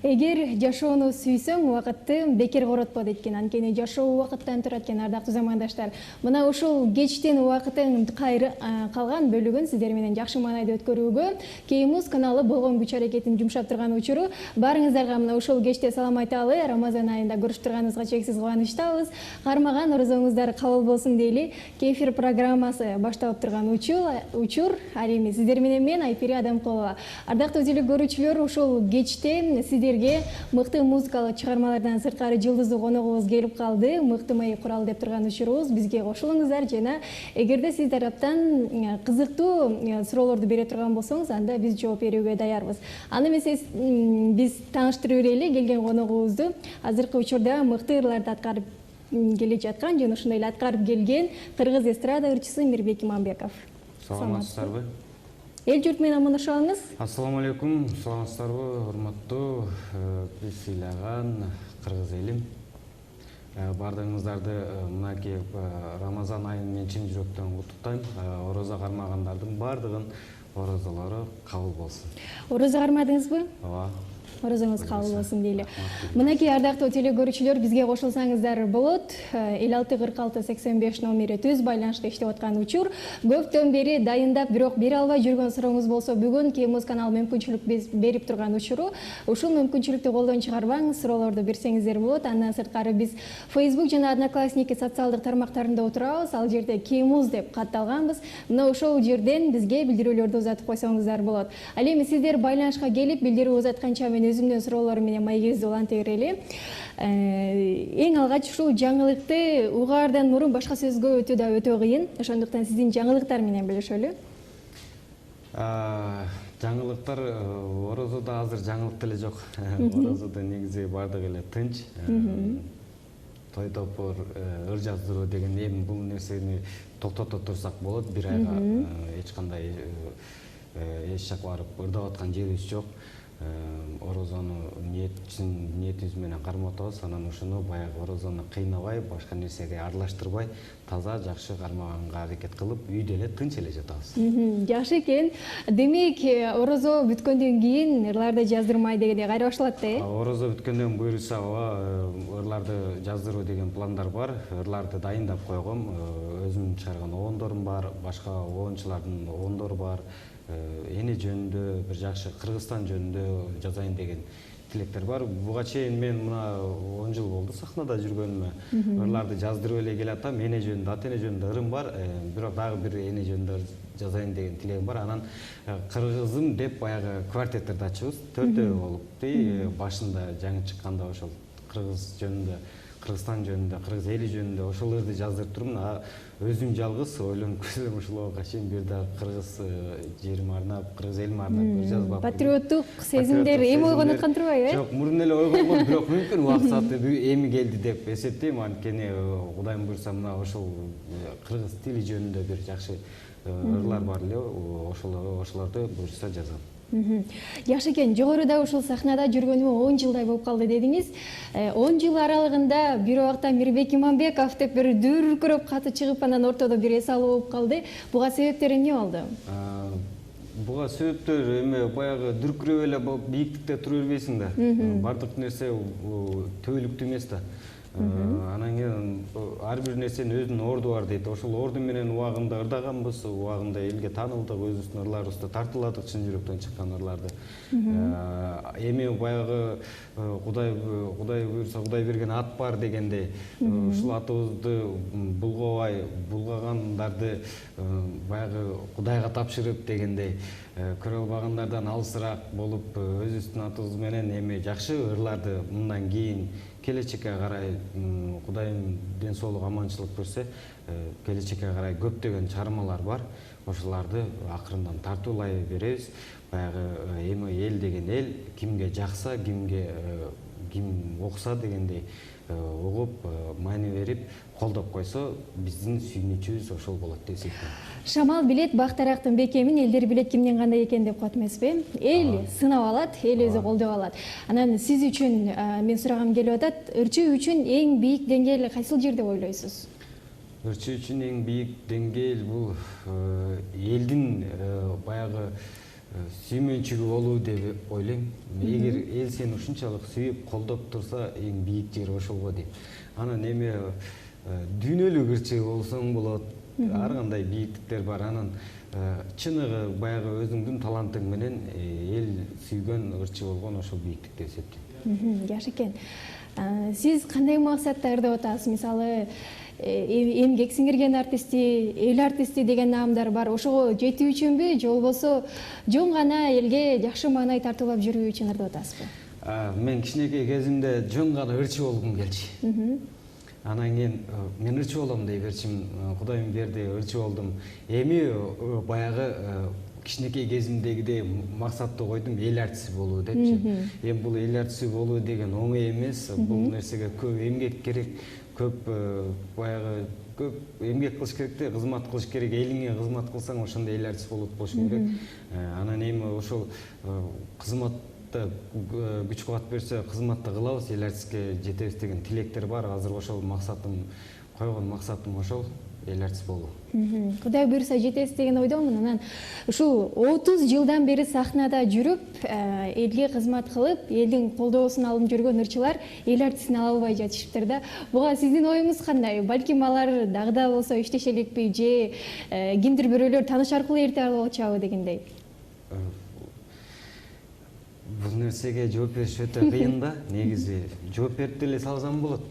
Эгер жашоону сүйсөң, убакытты бекер коротпо дейт экен. Анткени жашоо убакыттан турат экен, ардактуу замандаштар. Мына ушул кечтин убакыттын калган бөлүгүн сиздер менен жакшы маанайда өткөрүүгө Кеймуз каналы болгон күч аракетин жумшап турган учуру баарыңыздарга мына ушул кечте салам айталы. Рамазан айында көрүшүп турганыбызга чексиз кубанычтабыз. Кармаган орозоңуздар кабыл болсун дейли. Кефир программасы башталып турган учур. Ал эми сиздер менен мен Айпири Адамкулова. Ардактуу телекөрүүчүлөр, ушул кечте сиздерге мыкты музыкалык чыгармалардан сырткары жылдыздуу коногубуз келип калды. Мыкты маек курал деп турган учурубуз. Бизге кошулуңуздар жана эгерде сиз тараптан кызыктуу суроолорду бере турган болсоңуз, анда биз жооп берүүгө даярбыз. Аны эмесе биз тааныштырып берели келген коногубузду. Азыркы учурда мыкты ырларды аткарып келе жаткан жана ушундай эле аткарып келген кыргыз эстрада ырчысы Мирбек Иманбеков. Саламатсыздарбы? Эл журт менен амандашабыз. Ассаламу алейкум, саламатсыздарбы, урматтуу биз сыйлаган кыргыз элим. Бардыгыңыздарды мынакей Рамазан айын мен чын жүрөктөн куттуктайм. Орозо кармагандардын бардыгын орозолору кабыл болсун. Орозо кармадыңызбы? Ооба. Орозоңуз кабыл болсун дейли. Мынакей ардактуу телекөрүүчүлөр, бизге кошулсаңыздар болот. 564685 номери түз байланышта иштеп аткан учур. Көптөн бери дайындап, бирок бере албай жүргөн сурооңуз болсо, бүгүн Кеймуз каналы мүмкүнчүлүк берип турган учуру. Ушул мүмкүнчүлүктү колдон чыгарбаңыз, суроолорду берсеңиздер болот. Андан сырткары биз Facebook жана Одноклассники социалдык тармактарында отурабыз. Ал жерде Кеймуз деп катталганбыз. Мына ошол жерден бизге билдирүүлөрдү узатып койсоңуздар болот. Ал эми сиздер байланышка келип билдирүү узатканча мен өзүмдүн суроолорум менен маегибизди уланта берели. Эң алгач ушул жаңылыкты угаардан мурун башка сөзгө өтүү да өтө кыйын. Ошондуктан сиздин жаңылыктар менен бөлүшөлү. Жаңылыктар орозодо азыр жаңылык деле жок. Орозодо негизи бардыгы эле тынч. Той топор, ыр жаздыруу деген эми бул нерсени токтото турсак болот. Бир айга эч кандай эч жакка барып ырдап аткан жерибиз жок. Орозону ниетибиз менен кармап атабыз. Анан ушуну баягы орозону кыйнабай, башка нерсеге аралаштырбай, таза жакшы кармаганга аракет кылып, үйдө эле тынч эле жатабыз. Жакшы экен. Демек, орозо бүткөндөн кийин ырларды жаздырмай дегенде кайра башталат да, Орозо бүткөндөн буюрса, ырларды жаздыруу деген пландар бар. Ырларды дайындап койгом. Өзүмдүн чыгарган обондорум бар, башка обончулардын обондору бар. Эне жөнүндө, бир жакшы Кыргызстан жөнүндө жазайын деген тилектер бар. Буга чейин мен мына 10 жыл болду сахнада жүргөнүмө. Ырларды жаздырып эле келатам. Эне жөнүндө, ата эне жөнүндө ырым бар. Бирок дагы бир эне жөнүндө жазайын деген тилегим бар. Анан Кыргызым деп баягы квартеттерди ачыбыз. Төртөө болуп, башында жаңы чыкканда ошол Кыргыз жөнүндө, Кыргызстан жөнүндө, Кыргыз эли жөнүндө ошол ырды жаздырып турмун. Өзүм жалгыз ойлонуп көрсөм ушулга чейин бир да Кыргыз жериме арнап, Кыргыз элиме арнап бир жазбап. Патриоттук сезимдер эми ойгонуп аткан турбайбы, Жок, мурун эле ойгонгон, бирок мүмкүн убакыт сааты эми келди деп эсептейм. Анткени Кудайым буйрса мына ошол Кыргыз тили жөнүндө бир жакшы ырлар бар эле, ошолорду буйрса жазам. Жакшы экен. Жогоруда ушул сахнада жүргөнүмө 10 жылдай болуп калды дедиңиз. 10 жыл аралыгында бир убакта Мирбек Иманбеков деп бир дүркүрөп каты чыгып, анан ортодо бир эс алуу болуп калды. Буга себептери эмне болду? Буга себептер эме баягы дүркүрөп эле бийиктикте тура бербейсиң да. Бардык нерсе төөлүктүү эмес да. Анан кийин ар бир нерсенин өзүнүн орду бар дейт. Ошол орду менен убагында ырдаганбыз, убагында элге таанылдык, өзүбүздүн ырларыбызды тартууладык, чын жүрөктөн чыккан ырларды. Эми баягы Кудай буйрса Кудай берген ат бар дегендей, ушул атыбызды булгабай, булгагандарды баягы Кудайга тапшырып дегендей, көрө албагандардан алысыраак болуп, өзүбүздүн атыбыз менен эми жакшы ырларды мындан кийин келечекке карай Кудайым ден соолук аманчылык берсе, келечекке карай көптөгөн чыгармалар бар. Ошоларды акырындан тартуулай беребиз. Баягы эми эл деген эл кимге жакса, ким окуса дегендей угуп, маани берип, колдоп койсо, биздин сүйүнүчүбүз ошол болот деп эсептейм. Шамал билет Бактарактын бекемин, элдер билет кимден кандай экен деп коет эмеспи? Эл сынап алат, эл өзү колдоп алат. Анан сиз үчүн мен сурагым келип атат, ырчы үчүн эң бийик деңгээл кайсыл жер деп ойлойсуз? Ырчы үчүн эң бийик деңгээл бул элдин баягы сүймөнчүгү болуу деп ойлойм. Эгер эл сени ушунчалык сүйүп колдоп турса, эң бийик жери ошол го дейм. Анан эме дүйнөлүк ырчы болсоң болот, ар кандай бийиктиктер бар. Анан чыныгы баягы өзүңдүн талантың менен эл сүйгөн ырчы болгон ошол бийиктик деп эсептейм. Жакшы экен. Сиз кандай максаттарды атасыз? Мисалы, эмгек сиңирген артисти, эл артисти деген наамдар бар. Ошого жетүү үчүнбү, же болбосо жөн гана элге жакшы маанай тартуулап жүрүү үчүн ырдап атасызбы? Мен кичинекей кезимде жөн гана ырчы болгум келчү. Анан кийин мен ырчы болом дей берчим, Кудайым берди, ырчы болдум. Эми баягы кичинекей кезимдегидей максатты койдум, эл артисти болуу депчи. Эми бул эл артисти болуу деген оңой эмес. Бул нерсеге көп эмгек керек, көп баягы көп эмгек кылыш керек да, кызмат кылыш керек. Элиңе кызмат кылсаң, ошондо эл артист болуп болушуң керек. Анан эми ошол кызматта күч кубат берсе, кызматты кылабыз, эл артистке жетебиз деген тилектер бар. Азыр ошол максатым, койгон максатым ошол. Эл артист болуу. Кудай буйруса жетесиз деген ойдомун. Анан ушул 30 жылдан бери сахнада жүрүп, элге кызмат кылып, элдин колдоосун алып жүргөн ырчылар эл артистин ала албай жатышыптыр да. Буга сиздин оюңуз кандай? Балким алар дагы да болсо иштешеликпи, же кимдир бирөөлөр тааныш аркылуу эрте алып дегендей? Бул нерсеге жооп бериш өтө кыйын да. Негизи жооп берип деле салсам болот.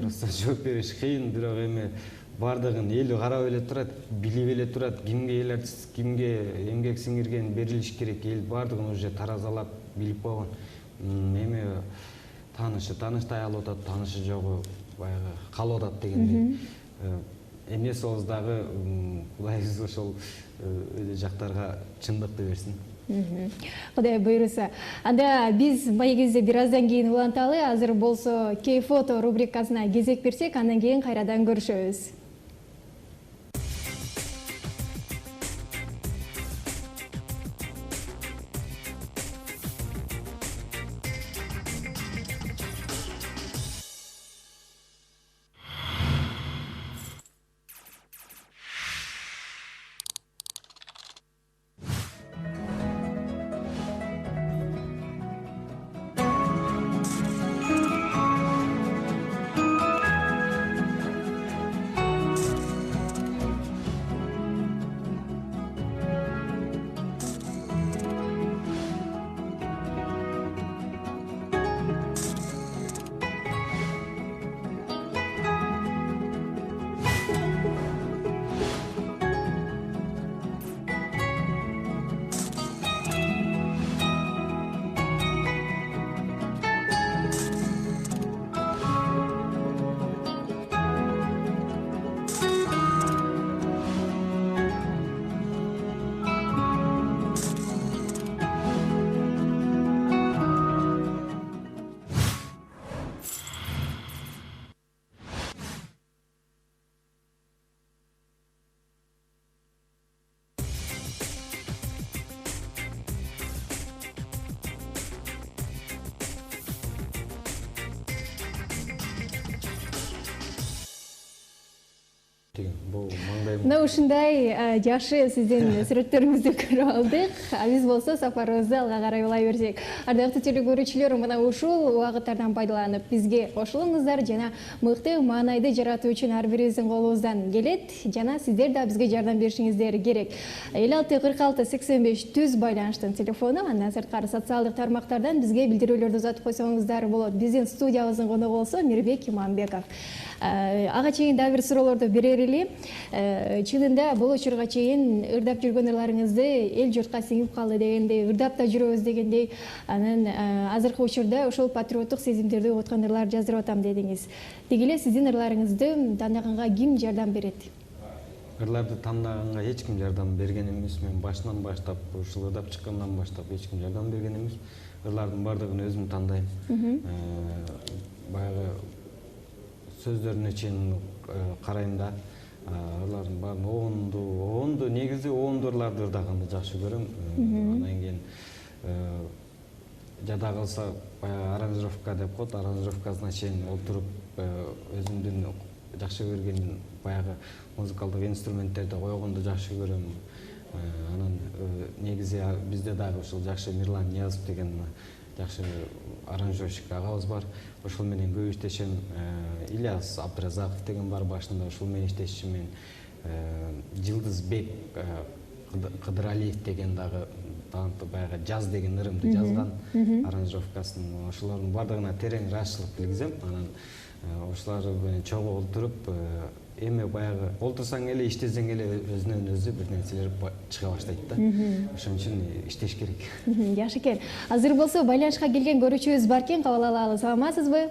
Просто жооп бериш кыйын, бирок эми бардыгын эл карап эле турат, билип эле турат, кимге эл артист, кимге эмгек сиңирген берилиш керек, эл бардыгын уже таразалап билип койгон. Эми тааныштай алып атат, таанышы жогу баягы калып атат дегендей. Эмес болсо дагы Кудайыбыз ошол жактарга чындыкты берсин. Кудай буйруса. Анда биз маегибизди бир аздан кийин уланталы. Азыр болсо кей фото рубрикасына кезек берсек, андан кийин кайрадан көрүшөбүз. Мына ушундай жакшы сиздин сүрөттөрүңүздү көрүп алдык. Биз болсо сапарыбызды алга карай улай берсек. Ардактуу телекөрүүчүлөр, мына ушул убакыттардан пайдаланып бизге кошулуңуздар жана мыкты маанайды жаратуу үчүн ар бирибиздин колубуздан келет жана сиздер да бизге жардам беришиңиздер керек. 56-46-85 түз байланыштын телефону. Андан сырткары социалдык тармактардан бизге билдирүүлөрдү узатып койсоңуздар болот. Биздин студиябыздын коногу болсо Мирбек Иманбеков. Ага чейин дагы бир суроолорду берер элем. Чынында бул учурга чейин ырдап жүргөн ырларыңызды эл журтка сиңип калды дегендей, ырдап да жүрөбүз дегендей, анан азыркы учурда ошол патриоттук сезимдерди угаткан ырлар жаздырып атам дедиңиз. Деги эле сиздин ырларыңызды тандаганга ким жардам берет? Ырларды тандаганга эч ким жардам берген эмес. Мен башынан баштап, ушул ырдап чыккандан баштап эч ким жардам берген эмес. Ырлардын бардыгын өзүм тандайм. Баягы сөздөрүнө чейин карайм да. Ырлардын баарын оонду негизи оонду ырларды ырдаганды жакшы көрөм. Андан кийин жада калса баягы аранжировка деп коет, аранжировкасына чейин олтуруп өзүмдүн жакшы көрген баягы музыкалдык инструменттерди койгонду жакшы көрөм. Анан негизи бизде дагы ушул жакшы Мирлан Ниязов деген жакшы аранжировщик агабыз бар. Ошол менен көп иштешем. Ильяс Абдразаков деген бар, башында ушул менен иштешим мен. Жылдызбек Кыдыралиев деген дагы таланттуу баягы жаз деген ырымды жазган аранжировкасын. Ошолордун бардыгына терең ырашчылык билгизем. Анан ошолар менен чогуу олтуруп эми баягы олтурсаң эле иштесең эле өзүнөн өзү бир нерселер чыга баштайт да. Ошон үчүн иштеш керек. Жакшы экен. Азыр болсо байланышка келген көрүүчүбүз бар экен, кабыл алалы. Саламатсызбы?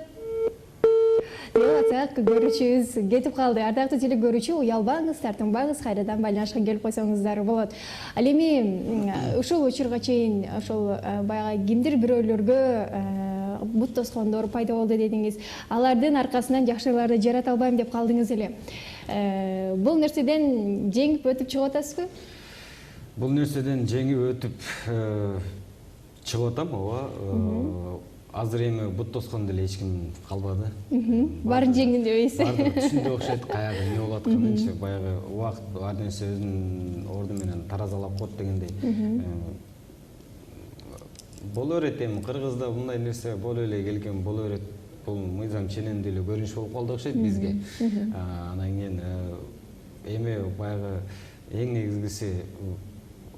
Атак көрүүчүбүз кетип калды. Ардактуу теле көрүүчү, уялбаңыз, тартынбаңыз, кайрадан байланышка келип койсоңуздар болот. Ал эми ушул учурга чейин ошол баягы кимдир бирөөлөргө бут тоскондор пайда болду дедиңиз. Алардын аркасынан жакшыларды жарата албайм деп калдыңыз эле. Бул нерседен жеңип өтүп чыгып атасызбы? Бул нерседен жеңип өтүп чыгып атам, ооба. Азыр эми бут тоскон деле эч ким калбады. Барын жеңдим дебейсиз. Баары түшүндө окшойт, каягы эмне болуп атканынчы, баягы убакыт ар нерсе өзүнүн орду менен таразалап коет дегендей. Боло берет эми Кыргызда мындай нерсе боло эле келген, боло берет. Бул мыйзам ченем деле көрүнүш болуп калды окшойт бизге. Анан кийин эми баягы эң негизгиси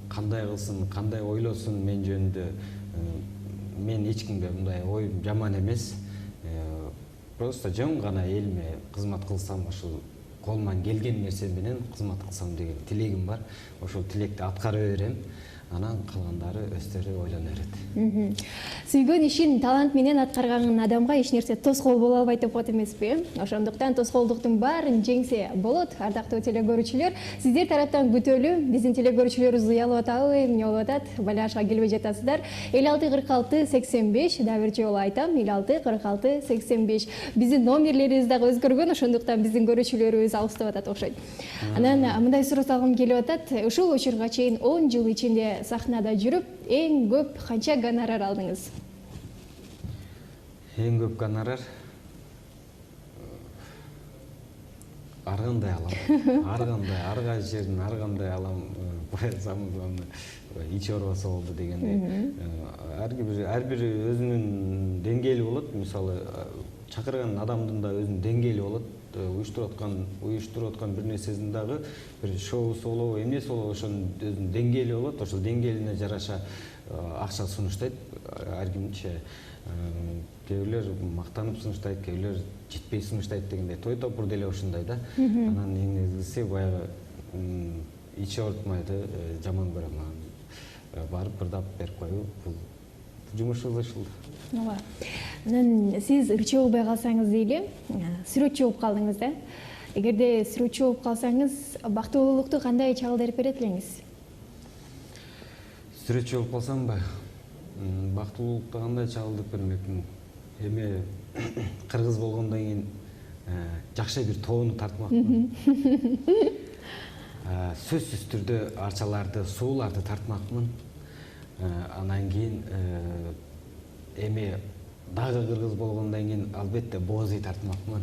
кандай кылсын, кандай ойлосун мен жөнүндө. Мен эч кимге мындай оюм жаман эмес. Просто жөн гана элиме кызмат кылсам, ошол колуман келген нерсе менен кызмат кылсам деген тилегим бар. Ошол тилекти аткара берем. Анан калгандары өздөрү ойлоно берет. Сүйгөн ишин талант менен аткарган адамга эч нерсе тоскоол боло албайт деп коет эмеспи? Ошондуктан тоскоолдуктун баарын жеңсе болот. Ардактуу теле көрүүчүлөр, сиздер тараптан күтөлүү. Биздин теле көрүүчүлөрүбүз уялып атабы, эмне болуп атат? Байланышка келбей жатасыздар. 564685 да бир жолу айтам, 564685. Биздин номерлерибиз дагы өзгөргөн, ошондуктан биздин көрүүчүлөрүбүз алыстап атат окшойт. Анан мындай суроо салгым келип атат. Ушул учурга чейин 10 жыл ичинде сахнада жүрүп, эң көп канча гонорар алдыңыз? Эң көп гонорар ар кандай алам. Ар кайсы жерден ар кандай алам. Коесам ич орбосо болду дегендей. Ар бир өзүнүн деңгээли болот. Мисалы, чакырган адамдын да өзүнүн деңгээли болот. Уюштуруп аткан бир нерсесин дагы бир шоусу болобу, эмнеси болобу, ошонун өзүнүн деңгээли болот. Ошол деңгээлине жараша акча сунуштайт ар кимче. Кээ бирлер мактанып сунуштайт, кээ бирлер жетпей сунуштайт дегендей. Той топур деле ошондой да. Анан эң негизгиси баягы ич ортмайды, жаман көрөм. Барып ырдап берип коюу, бул жумушубуз ушул. Ооба. Анан сиз ырчы болбой калсаңыз дейли, сүрөтчү болуп калдыңыз да. Эгерде сүрөтчү болуп калсаңыз, бактылуулукту кандай чагылдырып берет элеңиз? Сүрөтчү болуп калсамбы? Бактылуулукту кандай чагылдырып бермекмин? Эми кыргыз болгондон кийин жакшы бир тоону тартмакмын. Сөзсүз түрдө арчаларды, сууларды тартмакмын. Анан кийин эми дагы кыргыз болгондон кийин албетте боозый тартмакмын.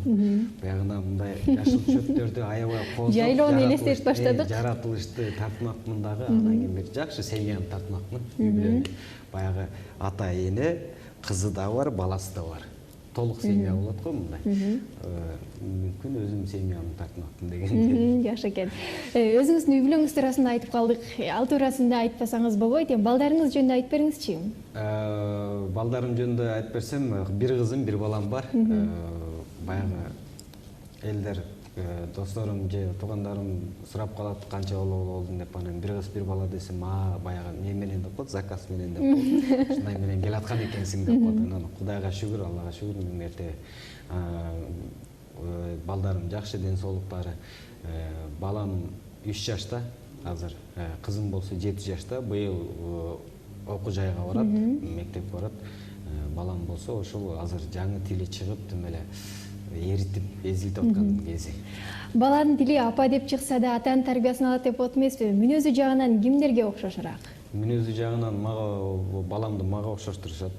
Баягына мындай жашыл чөптөрдү аябай кооздоп, жайлоону элестетип баштадык. Жаратылышты тартмакмын дагы. Анан кийин бир жакшы семьяны тартмакмын. Үй-бүлөнү. Баягы ата эне, кызы да бар, баласы да бар. Толук семья болот го мындай. Мүмкүн өзүм семьямды тартмакмын деген. Жакшы экен. Өзүңүздүн үй-бүлөңүз туурасында айтып калдык. Ал туурасында айтпасаңыз болбойт. Балдарыңыз жөнүндө айтып бериңизчи. Балдарым жөнүндө айтып берсем, бир кызым, бир балам бар. Баягы элдер, досторум же туугандарым сурап калат, канча болдуң деп, анан бир кыз, бир бала десем, баягы не менен деп коет, заказ менен деп коет. Ушундай менен келаткан экенсиң деп коет. Анан Кудайга шүгүр, Аллага шүгүр, эртеге балдарым жакшы, ден соолуктары. Балам 3 жашта, азыр кызым болсо 7 жашта, быйыл окуу жайга барат, мектепке барат. Балам болсо ошол азыр жаңы тили чыгып, тим эле эритип, эзилтип аткан кези. Баланын тили апа деп чыкса да атанын тарбиясын алат деп коет эмеспи? Мүнөзү жагынан кимдерге окшошураак? Мүнөзү жагынан баламды мага окшоштурушат.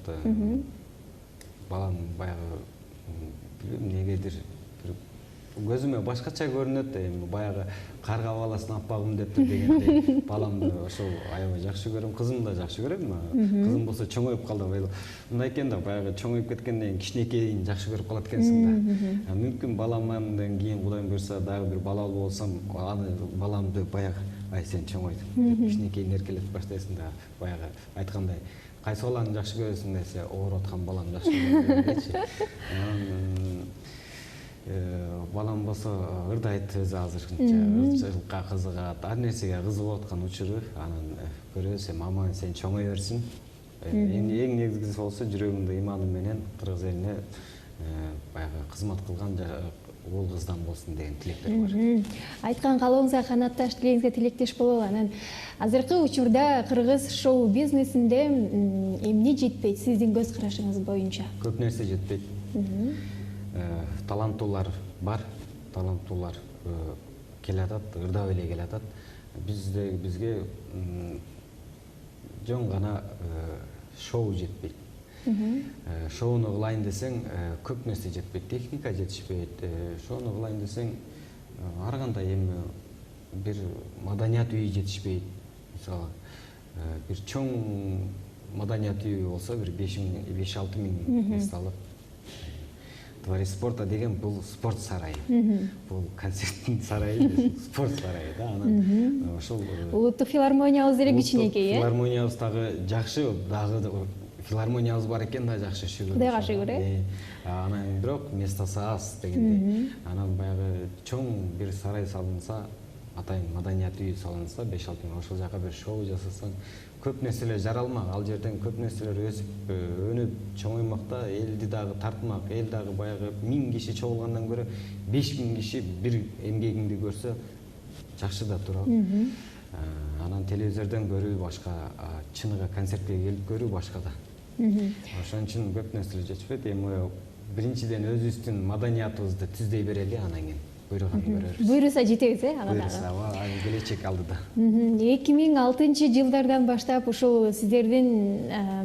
Балам баягы негедир көзүмө башкача көрүнөт. Эми баягы карга баласын аппагым дептир дегендей баламды ошол аябай жакшы көрөм. Кызым да жакшы көрөм. Кызым болсо чоңоюп калды. Мындай экен да, баягы чоңоюп кеткенден кийин кичинекейин жакшы көрүп калат экенсиң да. Мүмкүн баламдан кийин Кудайым буйрса дагы бир балалуу болсом, аны баламды баягы ай сен чоңойдуң деп кичинекейин эркелетип баштайсың да. Баягы айткандай кайсы баланы жакшы көрөсүң десе, ооруп аткан балам жакшы көрөм дечи. Балам болсо ырдайт өзү азырынча, ырчылыкка кызыгат, ар нерсеге кызыгып аткан учуру, анан көрөбүз, мамаң сен чоңой берсин. Эң негизгиси болсо жүрөгүңдү иманы менен кыргыз элине баягы кызмат кылган уул кыздан болсун деген тилектер бар. Айткан каалооңузга канатташ, тилегиңизге тилектеш бололу. Анан азыркы учурда кыргыз шоу бизнесинде эмне жетпейт сиздин көз карашыңыз боюнча? Көп нерсе жетпейт. Таланттуулар бар, таланттуулар келатат, ырдап эле келатат. Бизге жөн гана шоу жетпейт. Шоуну кылайын десең, көп нерсе жетпейт, техника жетишпейт. Шоуну кылайын десең, ар кандай эми бир маданият үйү жетишпейт. Мисалы, бир чоң маданият үйү болсо, бир 5-6 миң мисалы. Дворец спорта деген бул спорт сарайы. Бул концерттин сарайы, спорт сарайы да. Анан ошол Улуттук филармониябыз деле кичинекей, филармониябыз дагы жакшы, дагы филармониябыз бар экен да жакшы шүгүр. Кудайга шүгүр, Анан бирок местосы аз дегендей. Анан баягы чоң бир сарай салынса, атайын маданият үйү салынса, 5-6 миң, ошол жака бир шоу жасасаң, көп нерселер жаралмак, ал жерден көп нерселер өсүп, өнүп, чоңоймакта, элди дагы тартмак, эл дагы баягы 1000 киши чогулгандан көрө 5000 киши бир эмгегиңди көрсө жакшы да турабы. Анан телевизордон көрүү башка, чыныгы концертке келип көрүү башка да. Ошон үчүн көп нерселер жетишпейт. Эми биринчиден өзүбүздүн маданиятыбызды түздөй берели, анан кийин буйруган көрөрүз. Буйруса жетебиз, ага дагы. Буйруса, келечек алдыда. 2006-жылдардан баштап ушул сиздердин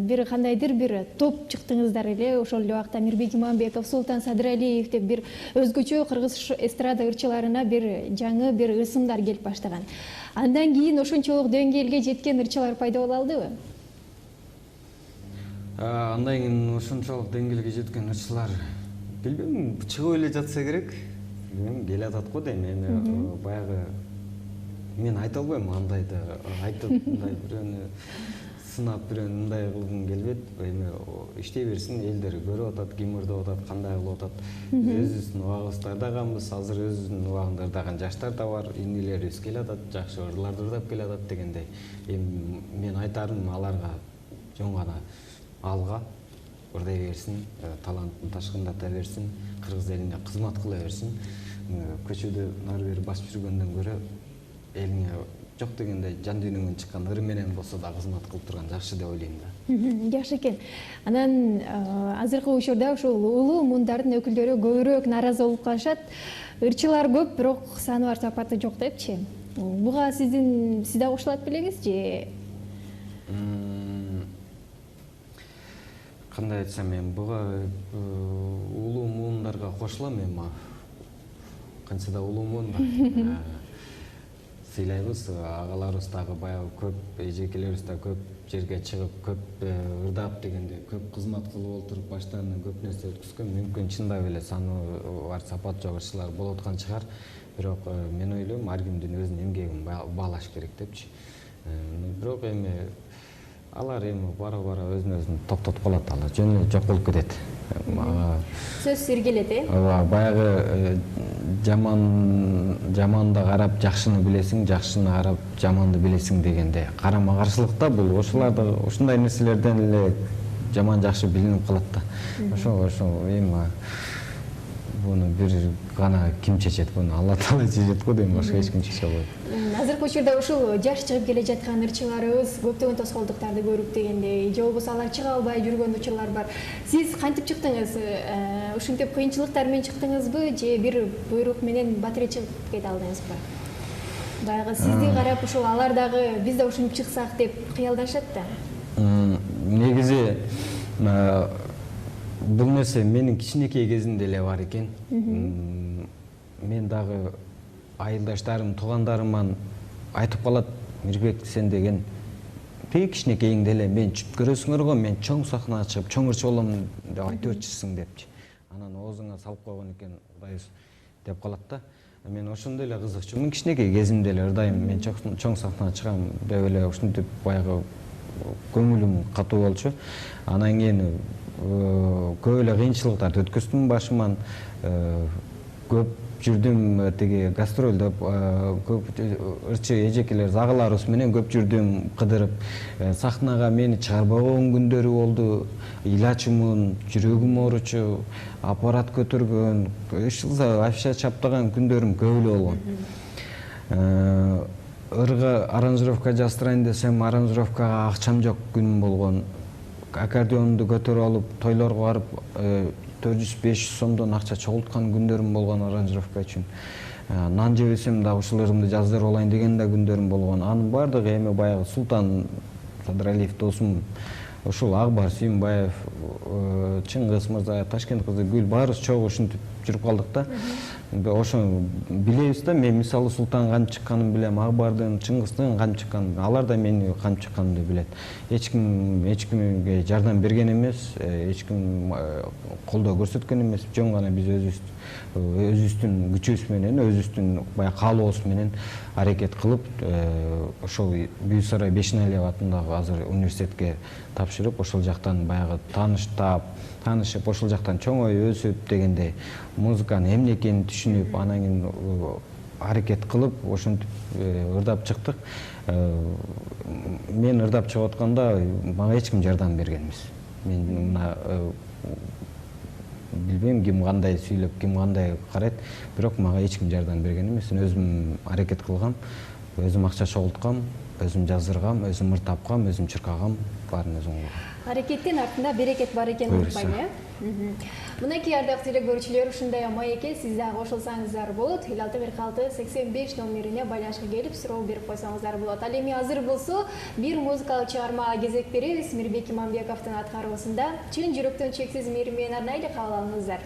бир кандайдыр бир топ чыктыңыздар эле. Ошол эле убакта Мирбек Иманбеков, Султан Садыралиев деп бир өзгөчө кыргыз эстрада ырчыларына бир жаңы бир ысымдар келип баштаган. Андан кийин ошончолук деңгээлге жеткен ырчылар пайда боло алдыбы? Андан кийин ошончолук деңгээлге жеткен ырчылар билбейм, чыгып эле жатса керек. Мен келатат го дейм. Эми баягы мен айта албайм, андайды айтып, мындай бирөөнү сынап, бирөөнү мындай кылгым келбейт. Эми иштей берсин, элдер көрүп атат, ким ырдап атат, кандай кылып атат. Өзүбүздүн убагыбызда ырдаган, азыр өзүбүздүн убагында ырдаган жаштар да бар, инилерибиз келатат, жакшы ырларды ырдап келатат дегендей. Эми мен айтарым аларга жөн гана алга ырдай берсин, талантын ташкындата берсин, кыргыз элине кызмат кыла берсин. Көчөдө нары бери басып жүргөндөн көрө элиңе жок дегенде жан дүйнөңдөн чыккан ыры менен болсо да кызмат кылып турган жакшы деп ойлойм да. Жакшы экен. Анан азыркы учурда ушул улуу мундардын өкүлдөрү көбүрөөк нааразы болуп калышат. Ырчылар көп, бирок саны бар, сапаты жок депчи. Буга сиз да кошулат белеңиз же? Кандай айтсам, мен буга улуу муундарга кошулам. Эми канча да улуу муун бар. Сыйлайбыз, агаларыбыз дагы баягы көп, эжекелерибиз да көп жерге чыгып, көп ырдап дегенде, көп кызмат кылып отуруп, баштарынан көп нерсе өткүзгөн. Мүмкүн чындап эле саны бар, сапат жок ырчылар болуп аткан чыгар. Бирок мен ойлойм, ар кимдин өзүнүн эмгегин баалаш керек депчи. Бирок эми алар эми бара-бара өзүн токтотуп калат, алар жөн эле жок болуп кетет. Сөз сиргелет, Баягы жаманды карап жакшыны билесиң, жакшыны карап жаманды билесиң дегенде карама каршылыкта бул. Ошоларды ушундай нерселерден эле жаман жакшы билинип калат да. Ошо эми буну бир гана ким чечет, буну Алла Таала чечет го дейм, башка эч ким чече албайт. Азыркы учурда ушул жаш чыгып келе жаткан ырчыларыбыз көптөгөн тоскоолдуктарды көрүп дегендей, же болбосо алар чыга албай жүргөн учурлар бар. Сиз кантип чыктыңыз? Ушинтип кыйынчылыктар менен чыктыңызбы, же бир буйрук менен батире чыгып кете алдыңызбы? Баягы сизди карап ушул алар дагы биз да ушинтип чыксак деп кыялдашат да. Негизи бул нерсе менин кичинекей кезимде эле бар экен. мен дагы айылдаштарым, туугандарыман айтып калат, Мирбек, сен деген бек кичинекейиңде эле мен көрөсүңөр го, мен чоң сахнага чыгып чоң ырчы болом деп айтып өтчүсүң депчи. Анан оозуңа салып койгон экен Кудай деп калат да. Мен ошондой эле кызыкчумун, кичинекей кезимде эле ырдайм, мен чоң сахнага чыгам деп эле ушинтип баягы көңүлүм катуу болчу. Анан кийин көп эле кыйынчылыктарды өткөздүм башыман, көп жүрдүм, тиги гастролдоп, көп ырчы эжекелер загыларыбыз менен көп жүрдүм, кыдырып. Сахнага мени чыгарбаган күндөрү болду. Илачымын, жүрөгүм ооручу, аппарат көтөргөн, ышылса афиша чаптаган күндөрүм көп эле болгон. Ырга аранжировка жаздырайын десем, аранжировкага акчам жок күнүм болгон. Аккордеонду көтөрүп алып, тойлорго барып 400-500 сомдон акча чогулткан күндөрүм болгон аранжировка үчүн. Нан жебесем да ушуларымды жаздырып алайын деген да күндөрүм болгон. Анын бардыгы эми баягы Султан Садыралиев досум, ушул Акбар Сүйүнбаев, Чыңгыз мырза, Ташкент кызы Гүл, баарыбыз чогуу ушинтип жүрүп калдык да. Ошону билебиз да, мен мисалы Султан кантип чыкканын билем, Акбардын, Чыңгыздын кантип чыкканын, алар да мени кантип чыкканымды билет. Эч кимге жардам берген эмес, эч ким колдоо көрсөткөн эмес, жөн гана биз өзүбүздүн күчүбүз менен, өзүбүздүн баягы каалообуз менен аракет кылып, ошол Бүйүк Сарай Бешеналиев атындагы азыр университетке тапшырып, ошол жактан баягы таанышып, ошол жактан чоңой өсүп дегендей, музыканын эмне экенин түшүнүп, анан кийин аракет кылып, ошентип ырдап чыктык. Мен ырдап чыгып атканда мага эч ким жардам берген эмес. Мен мына билбейм ким кандай сүйлөп, ким кандай карайт, бирок мага эч ким жардам берген эмес. Мен өзүм аракет кылгам, өзүм акча чогулткам, өзүм жаздыргам, өзүм ыр тапкам, өзүм чыркагам, баарын өзүм кылгам. Аракеттин артында берекет бар экенин унутпайм, э? Мынакей ардактуу теле көрүүчүлөр, ушундай маекке сиз дагы кошулсаңыздар болот. 561685 номерине байланышка келип суроо берип койсоңуздар болот. Ал эми азыр болсо бир музыкалык чыгармага кезек беребиз. Мирбек Иманбековдун аткаруусунда Чын жүрөктөн чексиз мейрим менен арнайы кабыл алыңыздар.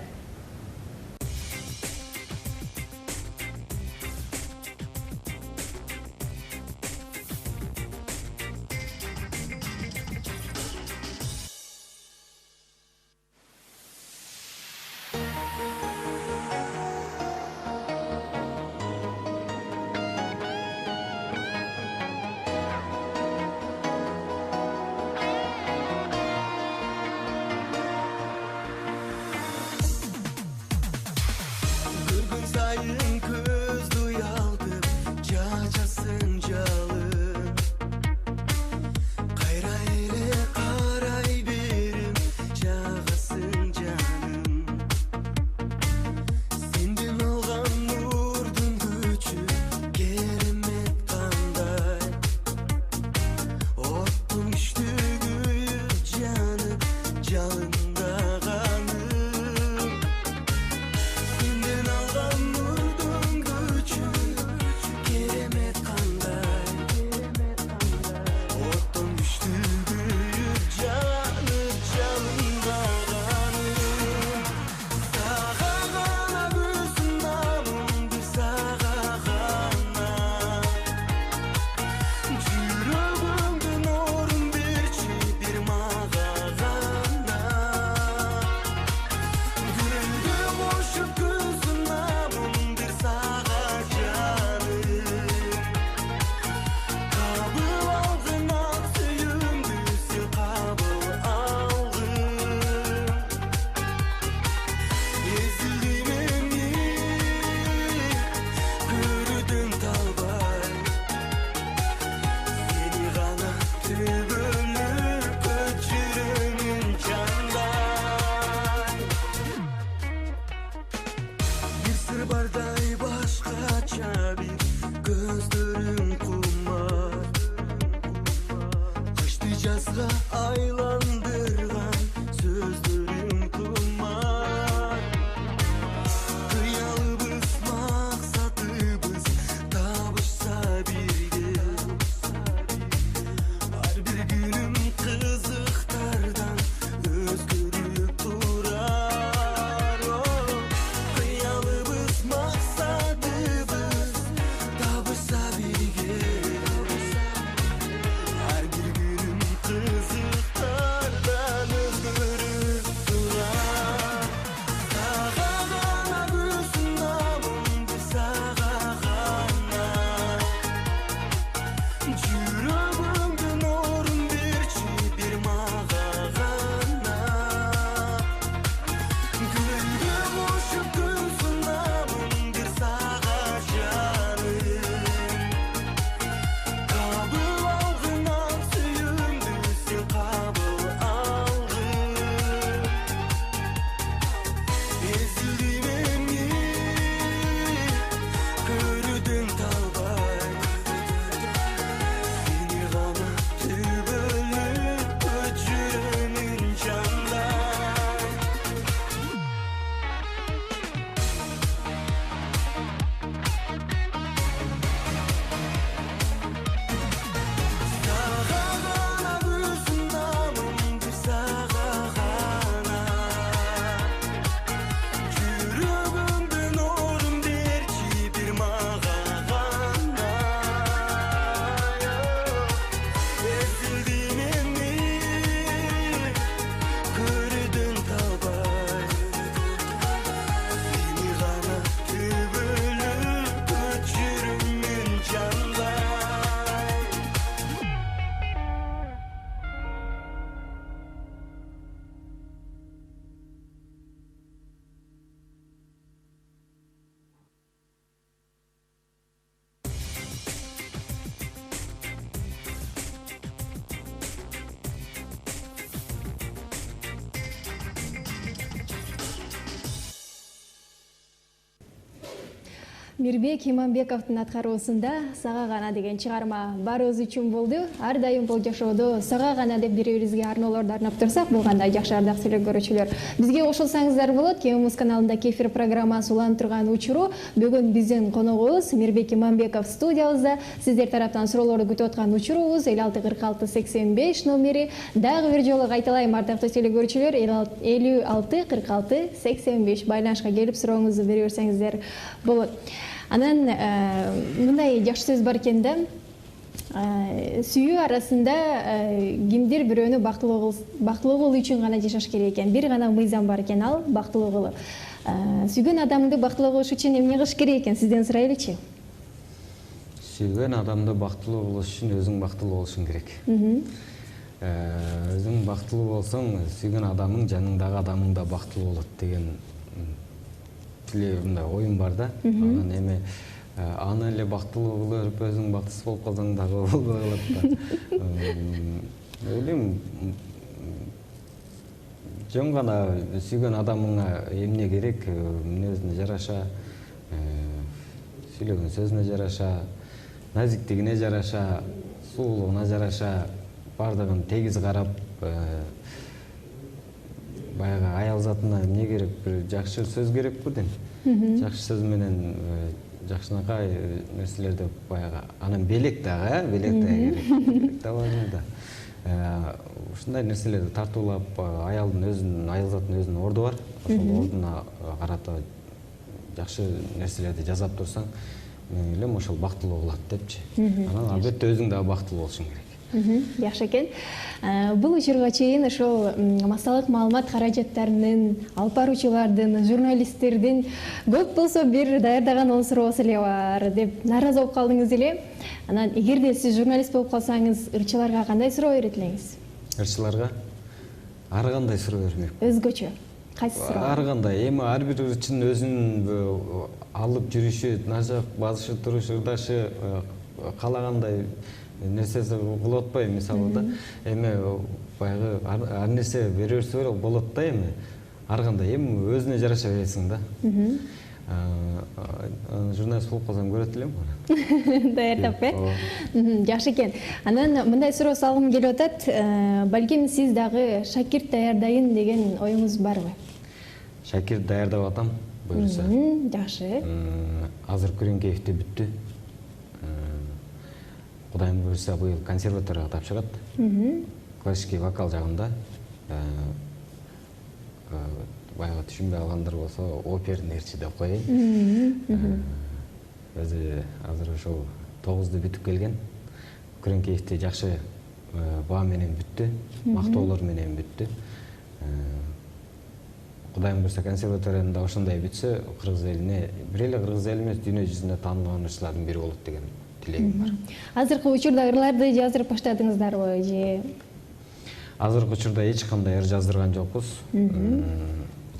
Maqsad Мирбек Иманбековдун аткаруусунда «Сага гана» деген чыгарма баарыбыз үчүн болду. Ар дайым бул жашоодо «Сага гана» деп бири-бирибизге арноолорду арнап турсак, бул кандай жакшы ардактуу телекөрүүчүлөр. Бизге кошулсаңыздар болот. Кемус каналында кефир программасы уланып турган учуру. Бүгүн биздин коногубуз Мирбек Иманбеков студиябызда. Сиздер тараптан суроолорду күтүп аткан учурубуз 564685 номери. Дагы бир жолу кайталайм, ардактуу телекөрүүчүлөр, 564685 байланышка келип сурооңузду бере берсеңиздер болот. Анан мындай жакшы сөз бар экен да, сүйүү арасында кимдир бирөөнү бактылуу болуу үчүн гана жашаш керек экен. Бир гана мыйзам бар экен, ал бактылуу болуу. Сүйгөн адамды бактылуу болуш үчүн эмне кылыш керек экен, сизден сурайлычы? Сүйгөн адамды бактылуу болуш үчүн өзүң бактылуу болушуң керек. Өзүң бактылуу болсоң, сүйгөн адамың жаныңдагы адамың да бактылуу болот деген мындай оюм бар да. Анан эми аны эле бактылуу кылып, өзүң бактысыз болуп калсаң дагы болбой калат да. Ойлойм, жөн гана сүйгөн адамыңа эмне керек, мүнөзүнө жараша, сүйлөгөн сөзүнө жараша, назиктигине жараша, сулуулугуна жараша, бардыгын тегиз карап, баягы аял затына эмне керек, бир жакшы сөз керекпи дейм. Жакшы сөз менен жакшынакай нерселерди баягы анан белек дагы, белек дагы керек да важный да. Ушундай нерселерди тартуулап, аялдын өзүнүн, аял заттын өзүнүн орду бар. Ошол ордуна карата жакшы нерселерди жасап турсаң, мен ойлойм ошол бактылуу болот депчи. Анан албетте өзүң дагы бактылуу болушуң керек. Жакшы экен. Бул учурга чейин ошол массалык маалымат каражаттарынын, алып баруучулардын, журналисттердин көп болсо бир даярдаган 10 суроосу эле бар деп нааразы болуп калдыңыз эле. Анан эгерде сиз журналист болуп калсаңыз, ырчыларга кандай суроо берет элеңиз? Ырчыларга ар кандай суроо бермек. Өзгөчө. Кайсы суроо? Ар кандай. Эми ар бир ырчынын өзүнүн алып жүрүшү, нажак, базышы, турушу, ырдашы каалагандай нерсеси кылып атпайбы, мисалы да. Эми баягы ар нерсе бере берсе болот да, эми ар кандай эми өзүнө жараша бересиң да. Журналист болуп калсам көрөт элем аны. Даярдап жакшы экен. Анан мындай суроо салгым келип атат. Балким сиз дагы шакирт даярдайын деген оюңуз барбы? Шакирт даярдап атам, буюрса. Жакшы. Азыр Күреңкеевди бүттү. Кудайым буюрса быйыл консерваторияга тапшырат. Классический вокал жагында. Баягы түшүнбөй алгандар болсо, оперный ырчы деп коеюн. Өзү азыр ошол 9-ду бүтүп келген. Күреңкеевди жакшы баа менен бүттү, мактоолор менен бүттү. Кудайым буюрса консерваторияда ошондой бүтсө, кыргыз элине, бир эле кыргыз эл эмес, дүйнө жүзүндө таанылган ырчылардын бири болот деген тилегим бар. Азыркы учурда ырларды жаздырып баштадыңыздарбы же? Азыркы учурда эч кандай ыр жаздырган жокпуз.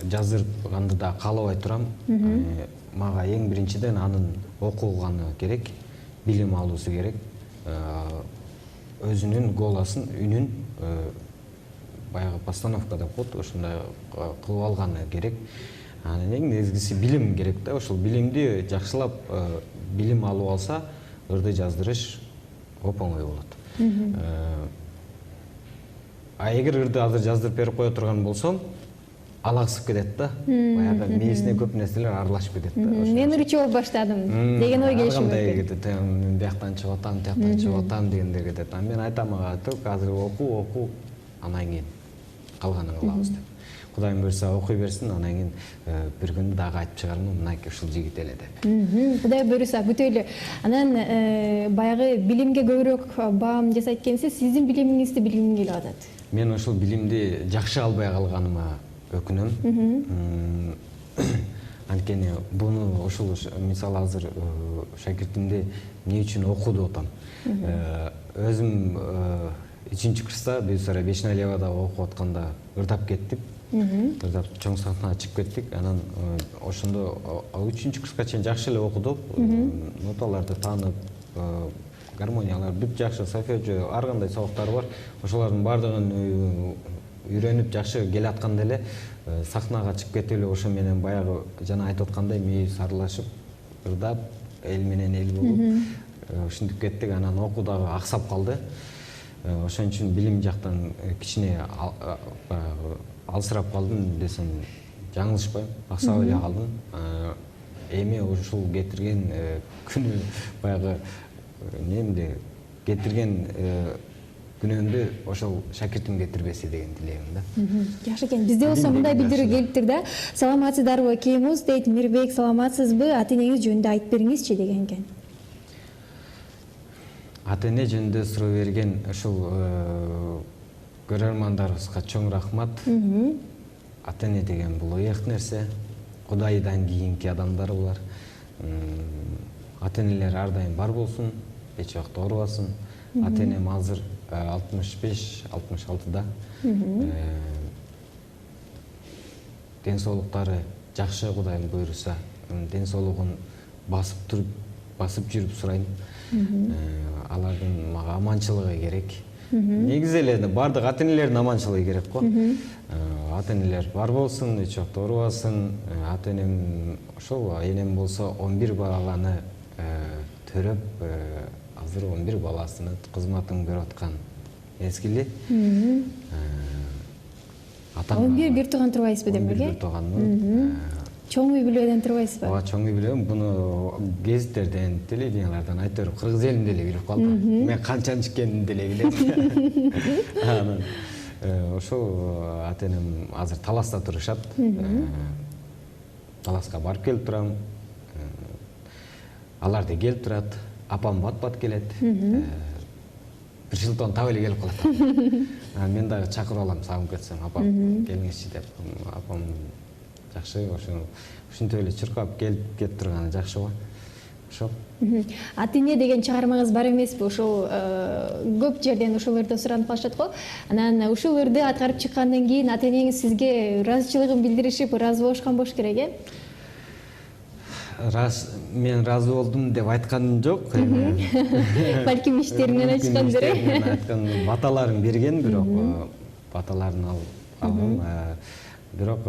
Жаздырганды да каалабай турам. Мага эң биринчиден анын окуганы керек, билим алуусу керек. Өзүнүн голосун, үнүн баягы постановка деп коет, ошондой кылып алганы керек. Анан эң негизгиси билим керек да. Ошол билимди жакшылап билим алып алса, ырды жаздырыш оп-оңой болот. Эгер ырды азыр жаздырып берип кое турган болсом, алаксып кетет да. Баягы мээсине көп нерселер аралашып кетет да. Мен ырчы болуп баштадым деген ой келиши мүмкүн. Мен бияктан чыгып атам, тияктан чыгып атам дегендер кетет. Мен айтам ага, "Ток, азыр оку, анан кийин калганын кылабыз" деп. Кудайым буюрса окуй берсин, анан кийин бир күндү дагы айтып чыгармын, мынакей ушул жигит эле деп. Кудай буюрса бүтөлү. Анан баягы билимге көбүрөөк баам жасайт экенсиз, сиздин билимиңизди билгим келип атат. Мен ошол билимди жакшы албай калганыма өкүнөм. Анткени буну ошол мисалы азыр шакиртимди эмне үчүн оку деп атам. Өзүм 3-курста Бүйсара Бешналиевада окуп атканда ырдап кеттик. Ырдап чоң сахнага чыгып кеттик. Анан ошондо 3-курска чейин жакшы эле окудук. Ноталарды таанып, гармониялар бүт жакшы, сольфеджио, ар кандай сабактар бар. Ошолордун бардыгын үйрөнүп жакшы келатканда эле сахнага чыгып кетип эле ошо менен баягы жана айтып аткандай мээбиз аралашып, ырдап, эл менен эл болуп ушинтип кеттик. Анан окуу дагы аксап калды. Ошон үчүн билим жактан кичине баягы алсырап калдым десем жаңылышпайм, аксап эле калдым. Эми ушул кетирген күнү баягы немди кетирген күнөөмдү ошол шакиртим кетирбесе деген тилегим да. Жакшы экен. Бизде болсо мындай билдирүү келиптир да. Саламатсыздарбы? Кемуз дейт Мирбек, саламатсызбы? Ата-энеңиз жөнүндө айтып бериңизчи деген экен. Ата-эне жөнүндө суроо берген ушул көрөрмандарыбызга чоң рахмат. Ата-эне деген бул ыйык нерсе. Кудайдан кийинки адамдар булар. Ата-энелер ар дайым бар болсун, эч убакта оорубасын. Ата-энем азыр 65-66-да. Ден соолуктары жакшы, Кудайдын буйруса. Ден соолугун басып жүрүп сурайм. Алардын мага аманчылыгы керек. Негизи эле бардык ата-энелердин аманчылыгы керек го. Ата-энелер бар болсун, эч убакта оорубасын. Ата-энем ошол, энем болсо 11 баланы төрөп, азыр 11 баласынын кызматын көрүп аткан мезгили. 11 бир тууган турбайсызбы демек? 11 бир тууганмын. Чоң үй бүлөдөн турбайсызбы? Ооба, чоң үй бүлөм. Буну гезиттерден, телевидениялардан айтор кыргыз элинде эле билип калдым. Мен канчанчы экенимди деле билем. Анан ошол ата-энем азыр Таласта турушат. Таласка барып келип турам. Алар да келип турат. Апам бат-бат келет. Бир жылдан таап эле келип калат. Мен дагы чакырып алам, сагынып кетсем, апам келиңизчи деп. Апам жакшы, ушинтип эле чуркап келип кетип турганы жакшы го. Ошол. Ата-эне деген чыгармаңыз бар эмеспи? Ошол көп жерден ошолорду суранып калышат го. Анан ушул өрдү аткарып чыккандан кийин ата-энеңиз сизге ыраазычылыгын билдиришип, ыраазы болушкан болуш керек, э? Мен разы болдум деп айтканым жок. Балким иштеринен айткандыр. Айткан баталарын берген, бирок баталарын алгам. Бирок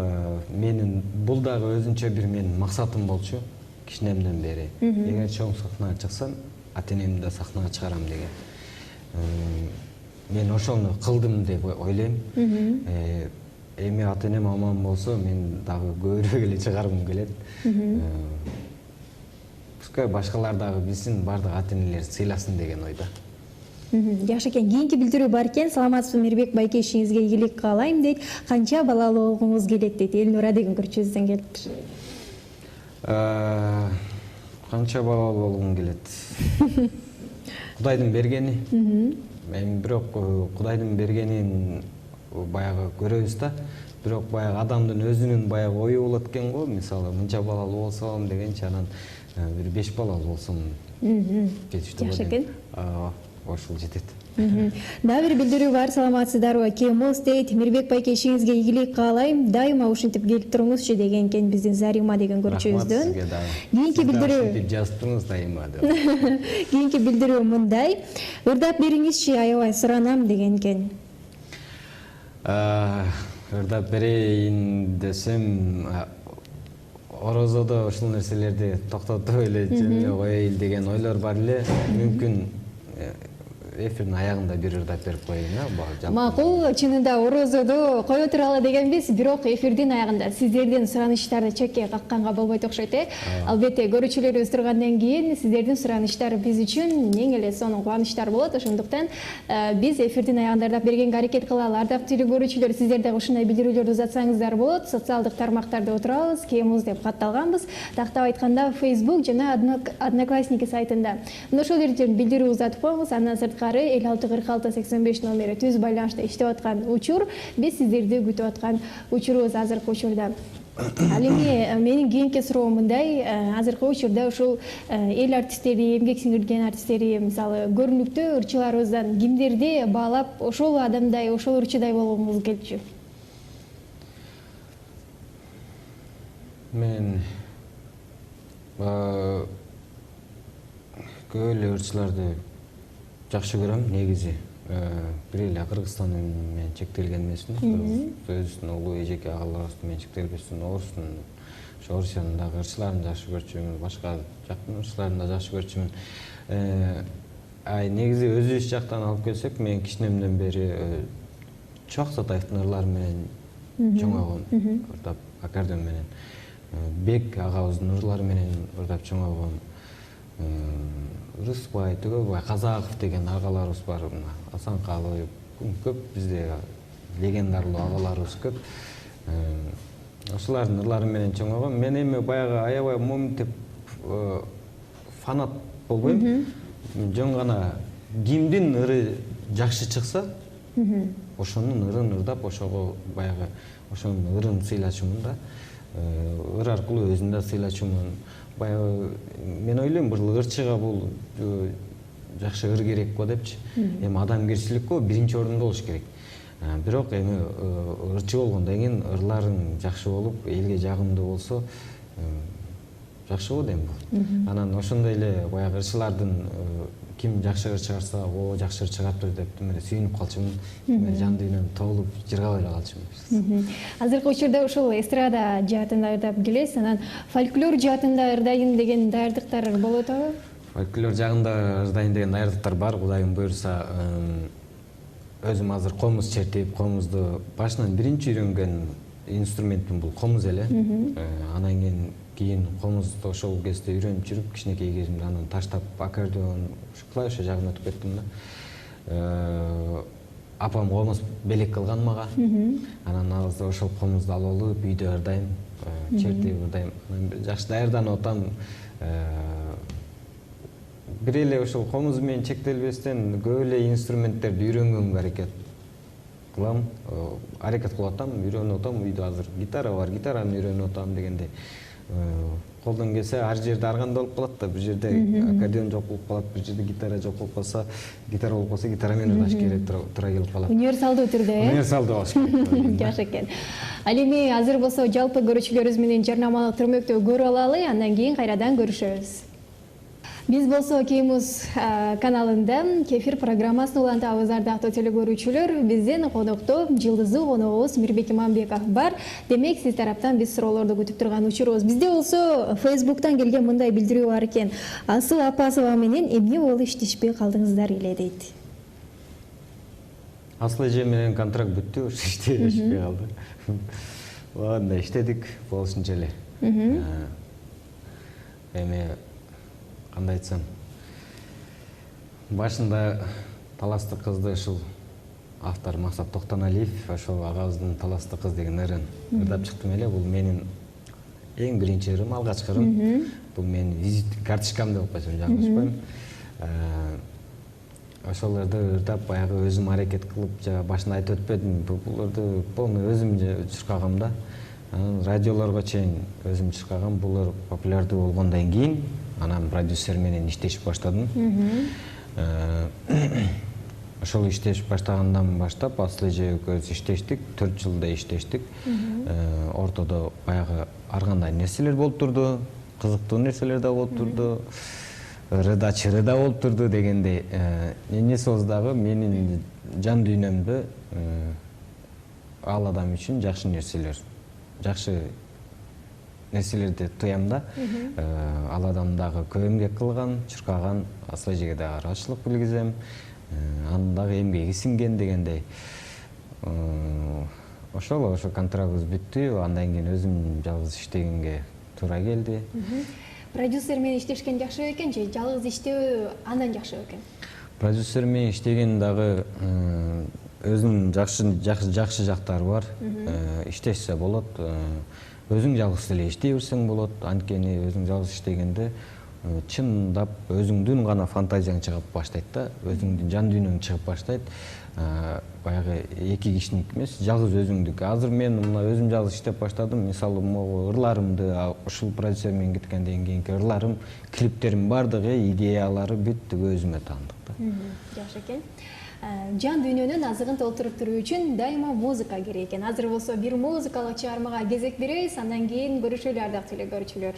менин бул дагы өзүнчө бир менин максатым болчу кичинемден бери. Эгер чоң сахнага чыксам, ата-энемди да сахнага чыгарам деген. Мен ошону кылдым деп ойлойм. Эми ата-энем аман болсо, мен дагы көбүрөөк эле чыгаргым келет. Пускай башкалар дагы билсин, бардык ата-энелер сыйласын деген ойдо. Жакшы экен. Кийинки билдирүү бар экен. Саламатсызбы Мирбек байке, ишиңизге ийгилик каалайм дейт. Канча балалуу болгуңуз келет дейт. Элнура деген көрчүбүздөн келиптир. Канча балалуу болгум келет. Кудайдын бергени. Мен бирок Кудайдын бергенин баягы көрөбүз да. Бирок баягы адамдын өзүнүн баягы ою болот экен го. Мисалы, мынча балалуу болсом дегенче анан бир 5 балалуу болсом жетиштүү. Жакшы экен. Ошол жетет. Дагы бир билдирүү бар. Саламатсыздарбы? Кемуз дейт Мирбек байке, ишиңизге ийгилик каалайм. Дайыма ушинтип келип туруңузчу деген экен биздин Зарима деген көрчүбүздөн. Кийинки билдирүү жазыптыңыз дайыма деп. Кийинки билдирүү мындай. Ырдап бериңизчи, аябай суранам деген экен. Ырдап берейин десем, орозодо ушул нерселерди токтотуп эле жөнүнө коеюн деген ойлор бар эле. Мүмкүн эфирдин аягында бир ырдап берип коеюн. Макул, чынында орозодо кое туралы дегенбиз, бирок эфирдин аягында сиздердин сураныштарды чекке какканга болбойт окшойт, э? Албетте, көрүүчүлөрүбүз тургандан кийин сиздердин сураныштар биз үчүн эң эле сонун кубанычтар болот. Ошондуктан биз эфирдин аягында ырдап бергенге аракет кылалы. Ардактуу көрүүчүлөр, сиздер дагы ушундай билдирүүлөрдү узатсаңыздар болот. Социалдык тармактарда отурабыз, Кемуз деп катталганбыз. Тактап айтканда Facebook жана Одноклассники сайтында. Мына ошол жерден билдирүү узатып коюңуз. Андан сырткары 564685 номери түз байланышта иштеп аткан учур. Биз сиздерди күтүп аткан учурубуз азыркы учурда. Ал эми менин кийинки суроом мындай. Азыркы учурда ушул эл артисттери, эмгек сиңирген артисттери, мисалы, көрүнүктүү ырчыларыбыздан кимдерди баалап, ошол адамдай, ошол ырчыдай болгоңуз келчү? Мен көп эле ырчыларды жакшы көрөм негизи. Бир эле Кыргызстан менен чектелген эмесмин. Өзүбүздүн улуу эжеке агаларыбыз менен чектелбестен, орустун ошо Орусиянын дагы ырчыларын жакшы көрчүмүн, башка жактын ырчыларын да жакшы көрчүмүн. Негизи өзүбүз жактан алып келсек, мен кичинемден бери Чубак Сатаевдин ырлары менен чоңойгом, ырдап аккордеон менен. Бек агабыздын ырлары менен ырдап чоңойгом. Рыспай, Төгөбай, Казаков деген агаларыбыз бар, Асанкалы, көп бизде легендарлуу агаларыбыз көп. Ошолардын ырлары менен чоңойгом. Мен эми баягы аябай моминтип фанат болбойм. Жөн гана кимдин ыры жакшы чыкса, ошонун ырын ырдап, ошого баягы ошонун ырын сыйлачумун да. Ыр аркылуу өзүн да сыйлачумун. Баягы мен ойлойм, бул ырчыга бул жакшы ыр керек го депчи. Эми адамгерчилик го биринчи орунда болуш керек. Бирок эми ырчы болгондон кийин ырларың жакшы болуп, элге жагымдуу болсо, жакшы го дейм бул. Анан ошондой эле баягы ырчылардын ким жакшы ыр чыгарса, о жакшы ыр чыгаптыр деп сүйүнүп калчумун. Жан дүйнөм толуп жыргап эле калчумун. Азыркы учурда ушул эстрада жаатында ырдап келесиз, анан фольклор жаатында ырдайын деген даярдыктар болуп атабы? Фольклор жагында ырдайын деген даярдыктар бар, Кудайым буйрса. Өзүм азыр комуз чертип, комузду башынан биринчи үйрөнгөн инструментим бул комуз эле. Анан кийин комузду ошол кезде үйрөнүп жүрүп, кичинекей кезимде анан таштап аккордеон, клавиша жагына өтүп кеттим да. Апам комуз белек кылган мага. Анан азыр ошол комузду алып алып үйдө ырдайм, чертип ырдайм. Жакшы даярданып атам. Бир эле ошол комуз менен чектелбестен көп эле инструменттерди үйрөнгөнгө аракет кылам. Аракет кылып атам, үйрөнүп атам. Үйдө азыр гитара бар, гитараны үйрөнүп атам дегенде. Колдон келсе ар жерде ар кандай болуп калат да, бир жерде аккордеон жок болуп калат, бир жерде гитара жок болуп калса, гитара болуп калса, гитара менен ырдаш керек тура келип калат. Универсалдуу түрдө, Универсалдуу болуш керек. Жакшы экен. Ал эми азыр болсо жалпы көрүүчүлөрүбүз менен жарнамалык түрмөктө көрүп алалы, андан кийин кайрадан көрүшөбүз. Биз болсо Кеймуз каналында кефир программасын улантабыз, ардактуу телекөрүүчүлөр. Биздин конокто жылдыздуу коногубуз Мирбек Иманбеков бар. Демек, сиз тараптан биз суроолорду күтүп турган учурубуз. Бизде болсо Фейсбуктан келген мындай билдирүү бар экен. Асыл Апасова менен эмне болуп иштешпей калдыңыздар эле дейт. Асыл эже менен контракт бүттү, иштешпей калды. Ладно, иштедик болушунча эле. Эми кандай айтсам, башында Таласты кызды ушул автор Максат Токтоналиев ошол агабыздын Таласты кыз деген ырын ырдап чыктым эле. Бул менин эң биринчи ырым, алгачкы ырым. Бул менин визит карточкам деп койсом жаңылышпайм. Ошол ырды ырдап баягы өзүм аракет кылып, башында айтып өтпөдүм, бул ырды полный өзүм чуркагам да. Радиолорго чейин өзүм чуркагам. Бул ыр популярдуу болгондон кийин анан продюсер менен иштешип баштадым. Ошол иштешип баштагандан баштап Асыл эже экөөбүз иштештик, 4 жылда иштештик. Ортодо баягы ар кандай нерселер болуп турду, кызыктуу нерселер да болуп турду, ыры да болуп турду дегендей. Эмнеси болсо дагы менин жан дүйнөмдө ал адам үчүн жакшы нерселерди туям да. Ал адам дагы көп эмгек кылган, чуркаган, Асыл эжеге дагы ыраазычылык билгизем. Анын дагы эмгеги сиңген дегендей. Ошол контрактыбыз бүттү. Андан кийин өзүм жалгыз иштегенге туура келди. Продюсер менен иштешкен жакшы экен же жалгыз иштөө андан жакшы экен? Продюсер менен иштеген дагы өзүнүн жакшы жактары бар. Иштешсе болот. Өзүң жалгыз эле иштей берсең болот. Анткени өзүң жалгыз иштегенде чындап өзүңдүн гана фантазияң чыгып баштайт да, өзүңдүн жан дүйнөң чыгып баштайт. Баягы эки кишиник эмес, жалгыз өзүңдүк. Азыр мен мына өзүм жалгыз иштеп баштадым. Мисалы, могу ырларымды ушул продюсер менен кеткенден кийинки ырларым, клиптерим бардыгы, идеялары бүт өзүмө таандык да. Жакшы экен. Жан дүйнөнүн азыгын толтуруп туруу үчүн дайыма музыка керек экен. Азыр болсо бир музыкалык чыгармага кезек беребиз, андан кийин көрүшөлү ардактуу телекөрүүчүлөр.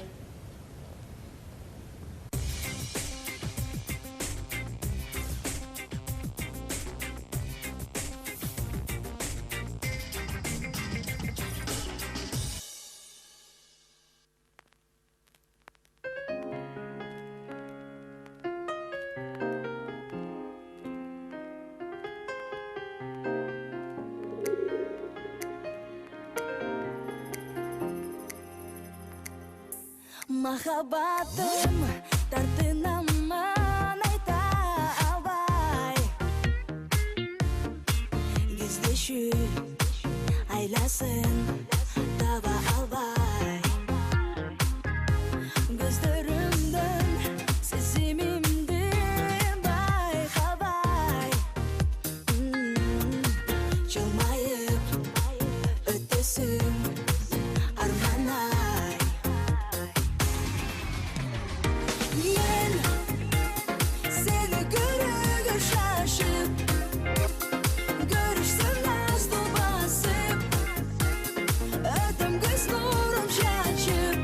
махаббатым тартынаман айта албай кездешүү айласын таба албай көздөрүмдөн сезимимди байкабай жылмайып өтөсүң арманай мен сени көрүүгө шашып көрүшсөң азды басып өтөм көз нурум чачып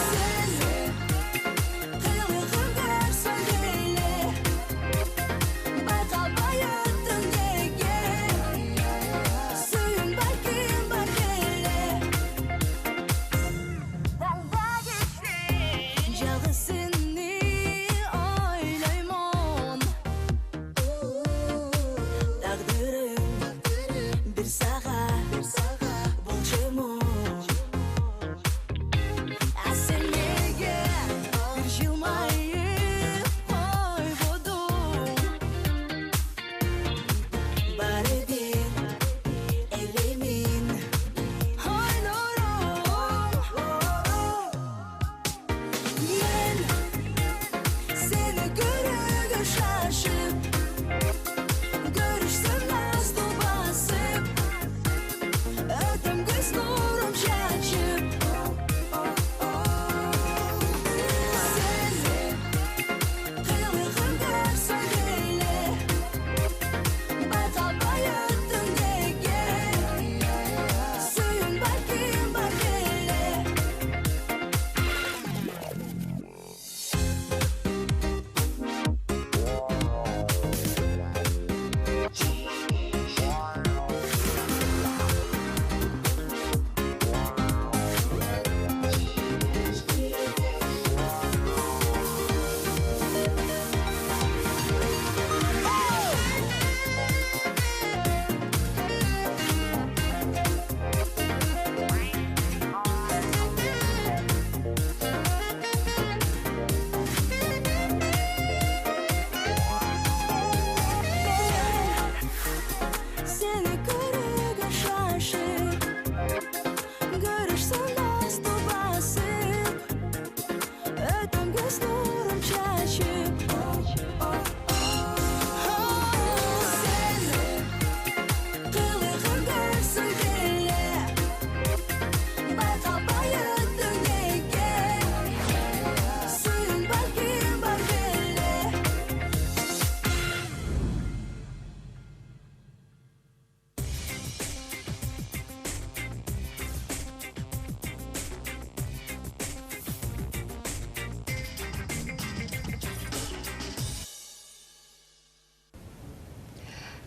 сен кыйлыгын көрсөң эле байкалбай өттүң неге сүйүң балким бар эле жалгыз сени ойлоймун тагдырым бир сага болчумун а сен неге бир жылмайып койбодуң баары бир эле мен ойлорум мен сени көрүүгө шашып көрүшсөң азды басып өтөм көз нурум чачып сен кыйлыгын көрсөң эле байкалбай өттүң неге сүйүң балким бар эле Seni körüge şaşıp görüşsün azdı basıp ötüm göz nurum çaşıp sen kılığın görsün bile baykalbay öttün nege suyun balkim var bile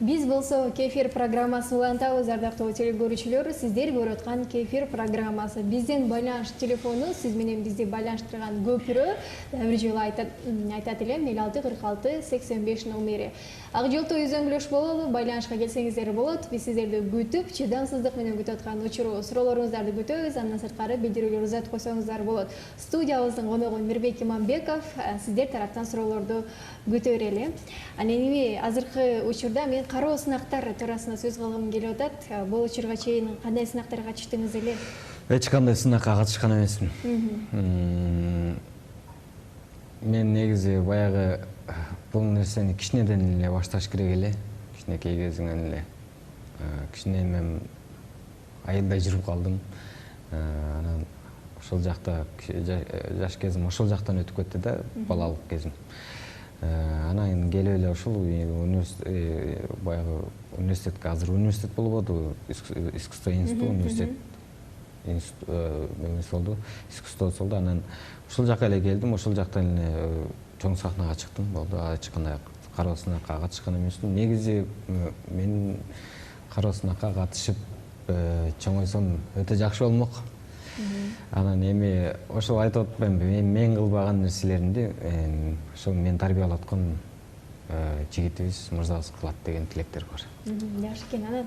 Биз болсо кефир программасын улантабыз, ардактуу телекөрүүчүлөр. Сиздер көрүп аткан кефир программасы. Биздин байланыш телефону сиз менен бизди байланыштырган көпүрө. Бир жолу айтат элем 564685 номери. Ак жолту үзөңгүлөш болобу, байланышка келсеңиздер болот. Биз сиздерди күтүп, чыдамсыздык менен күтүп аткан учуруу суроолоруңуздарды күтөбүз. Андан сырткары билдирүүлөр узатып койсоңуздар болот. Студиябыздын коногу Мирбек Иманбеков сиздер тараптан суроолорду күтө берели. Анан эми азыркы учурда мен кароо сынактар туурасында сөз кылгым келип атат. Бул учурга чейин кандай сынактарга катыштыңыз эле? Эч кандай сынакка катышкан эмесмин. Мен негизи баягы бул нерсени кичинеден эле башташ керек эле. Кичинекей кезиңен эле. Кичине мен айылда жүрүп калдым. Анан ошол жакта жаш кезим ошол жактан өтүп кетти да, балалык кезим. Анан келип эле ушул баягы университетке, азыр университет болуп атты, искусство институту, университет болду, искусство болду. Анан ушул жака эле келдим, ошол жактан эле чоң сахнага чыктым. Болду, эч кандай кароо сынакка катышкан эмесмин. Негизи мен кароо сынакка катышып чоңойсом өтө жакшы болмок. Анан эми ошол айтып атпаймынбы, мен кылбаган нерселеримди ошол мен тарбиялаткан жигитибиз мырзабыз кылат деген тилектер бар. Жакшы экен. Анан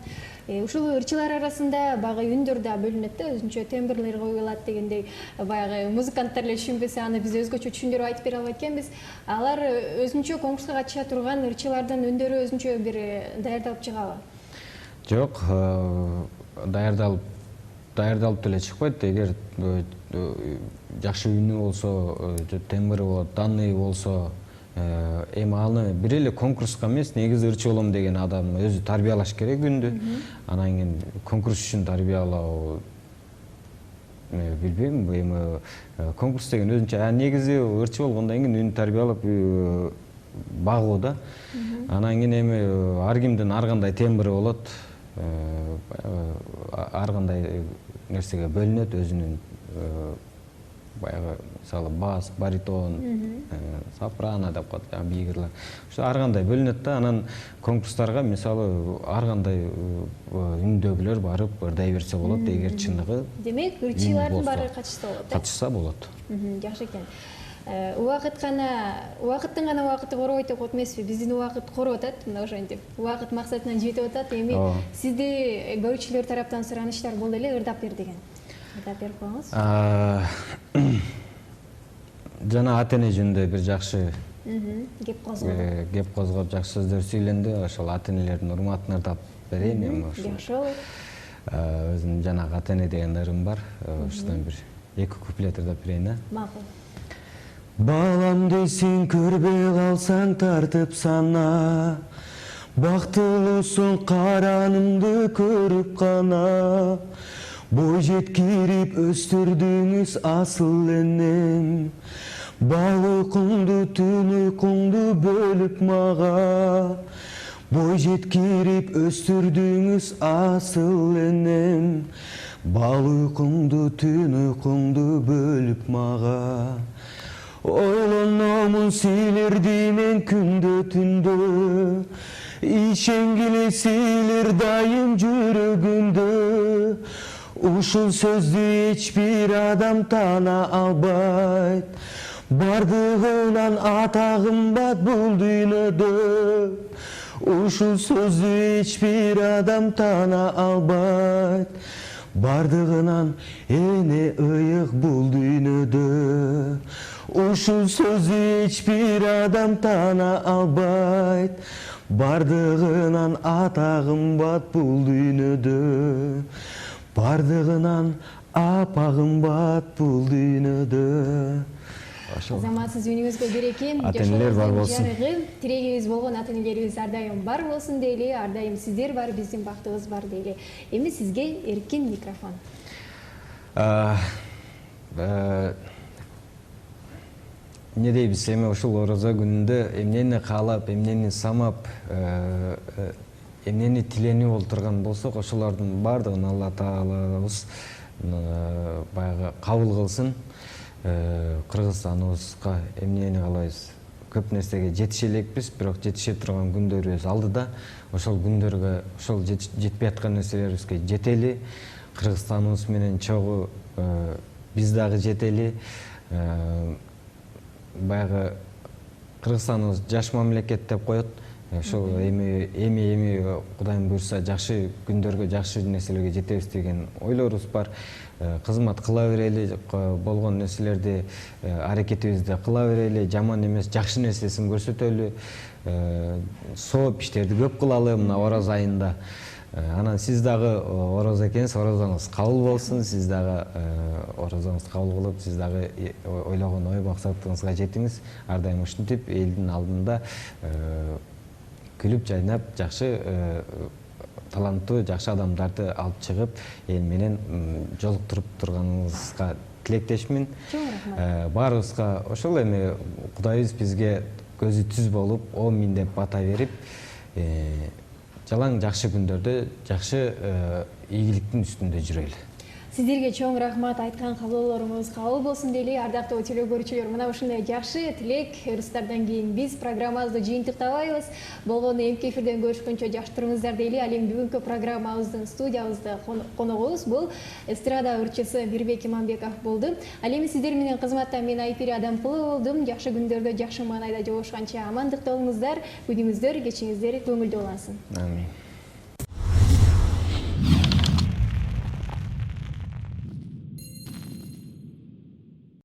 ушул ырчылар арасында багы үндөр да бөлүнөт да, өзүнчө тембрлер коюлат дегендей, баягы музыканттар эле түшүнбөсө, аны биз өзгөчө түшүндүрүп айтып бере албайт экенбиз. Алар өзүнчө конкурска катыша турган ырчылардын үндөрү өзүнчө бир даярдалып чыгабы? Жок, даярдалып деле чыкпайт. Эгер жакшы үнү болсо, тембри болот, данный болсо, эми аны бир эле конкурска эмес, негизи ырчы болом деген адам өзү тарбиялаш керек үндү. Анан кийин конкурс үчүн тарбиялоо билбейм, эми конкурс деген өзүнчө негизи ырчы болгондон кийин үн тарбиялап багуу да. Анан кийин эми ар кимдин ар кандай тембри болот, ар кандай нерсеге бөлүнөт, өзүнүн баягы мисалы бас, баритон, сопрано деп коет, бийгирлер. Ошо ар кандай бөлүнөт да, анан конкурстарга мисалы ар кандай үндөгүлөр барып ырдай берсе болот, эгер чыныгы. Демек, ырчылардын баары катышса болот. Катышса болот. Жакшы экен. Убакыттын гана убакыты коробойт деп коет эмеспи? Биздин убакыт короп атат, мына ошентип. Убакыт максатына жетип атат. Эми сизди көрүүчүлөр тараптан суранычтар болду эле, ырдап бер деген. Ырдап берип коюңуз. Жана ата-эне жөнүндө бир жакшы кеп козгоп, жакшы сөздөр сүйлөндү. Ошол ата-энелердин урматын ырдап берейин эми ошо. Жакшы. Өзүм жанагы ата-эне деген ырым бар. Ошондон бир 2 куплет ырдап берейин. Макул. Балам дейсиң көрбөй калсаң тартып сана, бактылуусуң каранымды көрүп кана, бой жеткирип өстүрдүңүз асыл энем, бал уйкуңду түн уйкуңду бөлүп мага, бой жеткирип өстүрдүңүз асыл энем, бал уйкуңду түн уйкуңду бөлүп мага. Ойлономун силерди мен күндө түндө, ишенгиле силер дайым жүрөгүмдө. Ушул сөздү эч бир адам тана албайт, бардыгынан ата кымбат бул дүйнөдө. Ушул сөздү эч бир адам тана албайт, бардыгынан эне ыйык бул дүйнөдө. Ушул сөздү эч бир адам тана албайт, бардыгынан ата кымбат бул дүйнөдө. Бардыгынан апа кымбат бул дүйнөдө. Замансыз үнүңүзгө береке. Ата-энелер бар болсун. Тирегибиз болгон ата-энелерибиз ар дайым бар болсун дейли, ар дайым сиздер бар, биздин бактыбыз бар дейли. Эми сизге эркин микрофон. Эмне дейбиз, эми ушул орозо күнүндө эмнени каалап, эмнени самап, эмнени тиленип олтурган болсок, ошолордун баардыгын Алла Таалабыз баягы кабыл кылсын. Кыргызстаныбызга эмнени каалайбыз? Көп нерсеге жетише элекпиз, бирок жетише турган күндөрүбүз алдыда. Ошол күндөргө, ошол жетпей аткан нерселерибизге жетели. Кыргызстаныбыз менен чогуу биз дагы жетели. Баягы Кыргызстаныбыз жаш мамлекет деп коет. Ошол эми Кудайым буйрса жакшы күндөргө, жакшы нерселерге жетебиз деген ойлорубуз бар. Кызмат кыла берели, болгон нерселерди аракетибизди кыла берели, жаман эмес, жакшы нерсесин көрсөтөлү. Сооп иштерди көп кылалы мына ороз айында. Анан сиз дагы орозо экенсиз, орозоңуз кабыл болсун, сиз дагы орозоңузду кабыл кылып, сиз дагы ойлогон ой максатыңызга жетиңиз. Ар дайым ушинтип элдин алдында күлүп жайнап, жакшы таланттуу, жакшы адамдарды алып чыгып, эл менен жолуктуруп турганыңызга тилектешмин. Баарыбызга ошол эми Кудайыбыз бизге көзү түз болуп, 10 000 деп бата берип, жалаң жакшы күндөрдө, жакшы ийгиликтин үстүндө жүрөлү. Сиздерге чоң рахмат, айткан кабылууларыңыз кабыл болсун дейли. Ардактуу теле көрүүчүлөр, мына ушундай жакшы тилек ырыстардан кийин биз программабызды жыйынтыктабайбыз. Болгону эмки эфирден көрүшкөнчө жакшы туруңуздар дейли. Ал эми бүгүнкү программабыздын студиябызда коногубуз бул эстрада ырчысы Мирбек Иманбеков болду. Ал эми сиздер менен кызматта мен Айпири Адамкулова болдум. Жакшы күндөрдө жакшы маанайда жолугушканча амандыкта болуңуздар, күнүңүздөр, кечиңиздер көңүлдүү болсун. Амин.